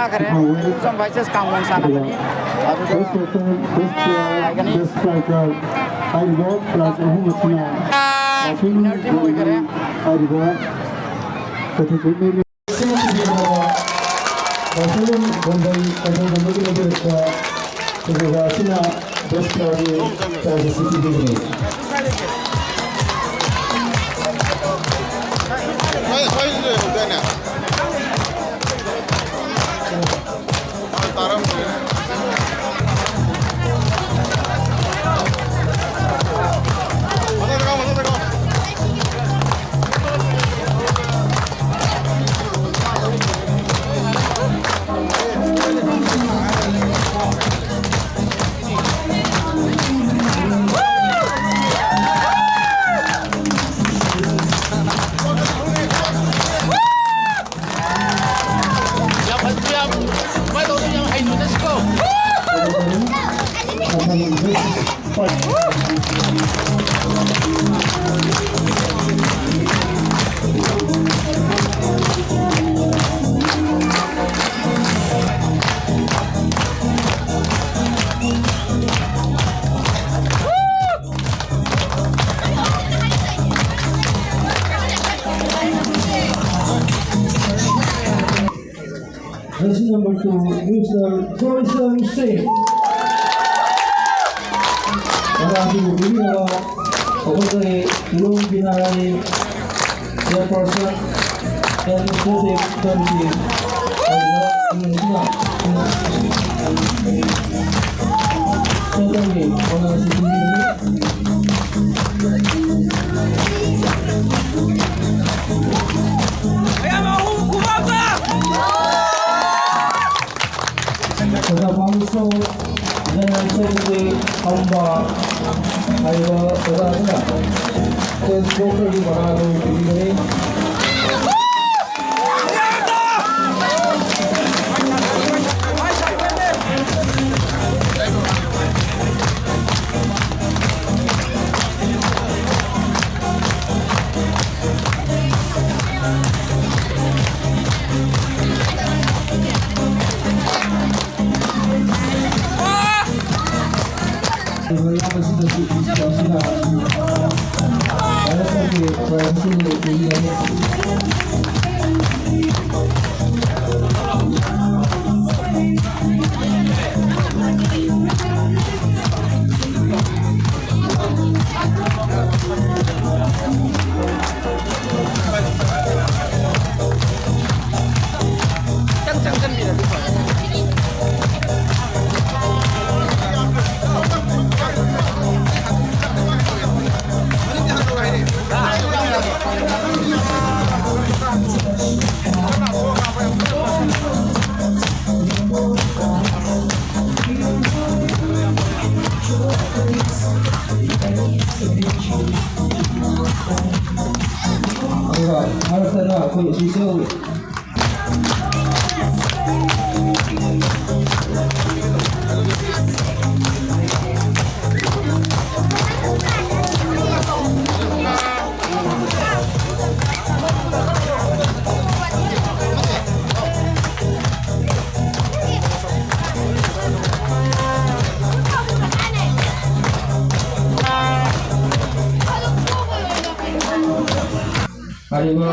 kare some vices kam on sana pani Jersey number 2, Mr. Joyson Singh. Marami bumili na ako kay Ilong Binarani Chairperson and Executive Committee of Indonesia. Certainly, on our city. Pada bangsa General Secretary Amba Aywa Terasa Facebook di mana ini harus ada aku susu. Hari ini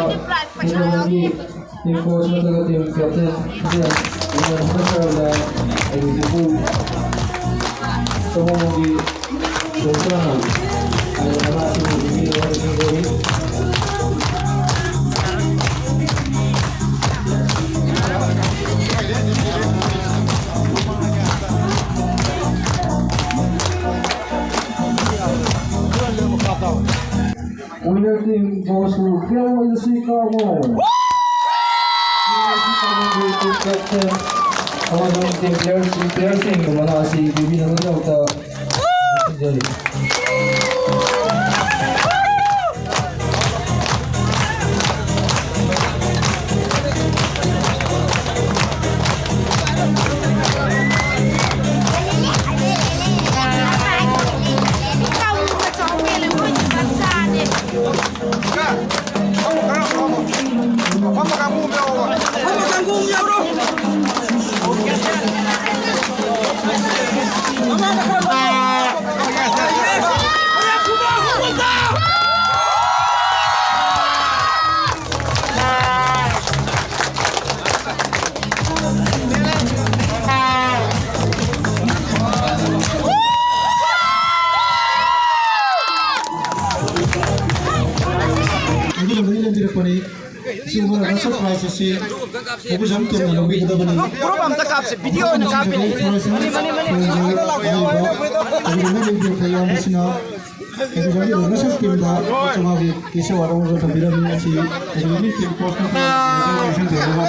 kita lagi tim coach atau tim captain dia dengan besar dan itu semua lagi berjalan. Ada masih di luar negeri. Winner team goes to Phil Chicago. Captain, our team players di mana si Bibi Naruto kita jadi. ꯁꯤꯒꯨꯝꯕ ꯁꯔꯄ꯭ꯔꯥꯏꯖ ꯑꯁꯤ ꯊꯧꯕꯨꯖꯝ ꯇꯤꯝꯅ ꯂꯧꯕꯤꯒꯗꯕꯅꯤ ꯒ꯭ꯔꯨꯞ ꯑꯝꯇ ꯀꯥꯞꯁꯦ ꯚꯤꯗꯤꯑꯣ ꯑꯣꯏꯅ ꯀꯥꯞꯄꯤꯅꯦ ꯌꯥꯝꯕꯁꯤꯅ ꯊꯧꯕꯨꯖꯝꯒꯤ ꯔꯣꯅꯁꯟ ꯇꯤꯝꯗ ꯆꯥꯝꯃꯉꯥꯒꯤ ꯀꯦꯁ ꯑꯦꯋꯥꯔꯗ ꯑꯃꯒ ꯊꯝꯕꯤꯔꯝꯃꯤ ꯑꯁꯤ ꯊꯧꯕꯨꯖꯝꯒꯤ ꯇꯤꯝ ꯀꯣꯆꯅ ꯇꯧꯔꯒ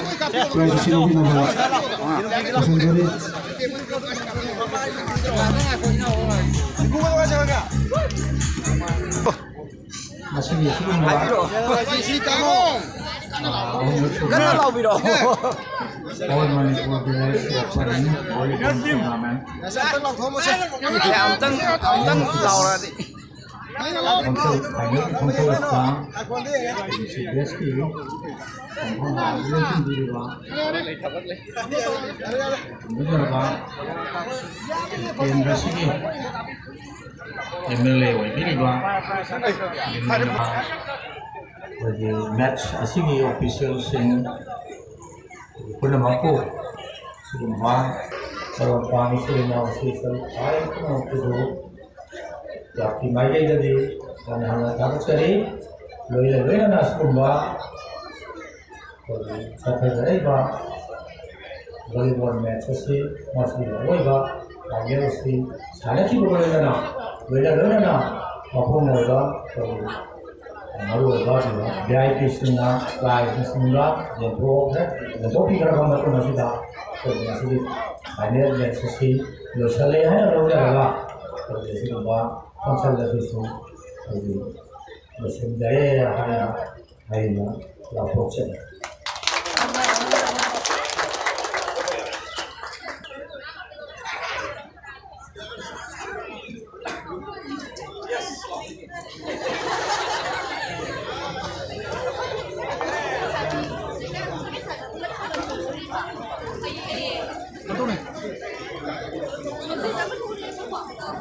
ꯄ꯭ꯔꯥꯏꯖ ꯑꯁꯤ ꯂꯧꯕꯤꯅꯕ ꯈꯪꯖꯔꯤ ꯃꯁꯤꯒꯤ ꯑꯁꯤꯒꯨꯝꯕ ꯀꯟꯅ ꯂꯥꯎꯕꯤꯔꯛꯑꯣ All Manipur Village Open Volleyball Tournament. ꯑꯝꯇꯪ ꯂꯥꯎꯔꯗꯤ match asigi officials in Punamaku Summa Pani Sina official I know to do Yaki Maya Jadi and Hanakari Loyal Naskumba Saturday volleyball matches must be over. I never see Sanaki Bolana, Vedana, Mahomoda, VIP Sina, Live Sina, the Bopi Ramata Masida, I never let to see the Saleh and Roda, the Consultation, the Sundaya, Haina, La Poche.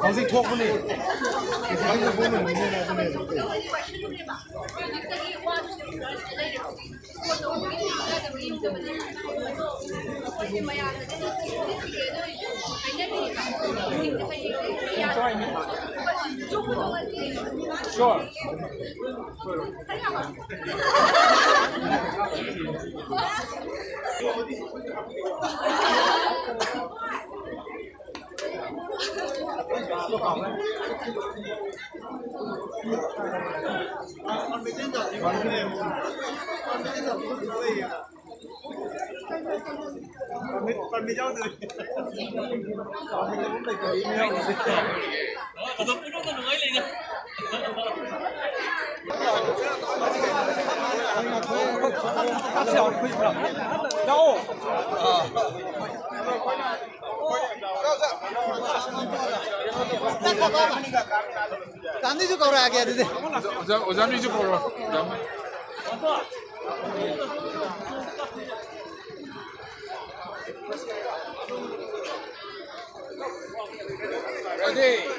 ꯍꯧꯖꯤꯛ ꯊꯣꯛꯄꯅꯤ गांधी जी कौन आ गया दीदी ओजामी जी कौन Ready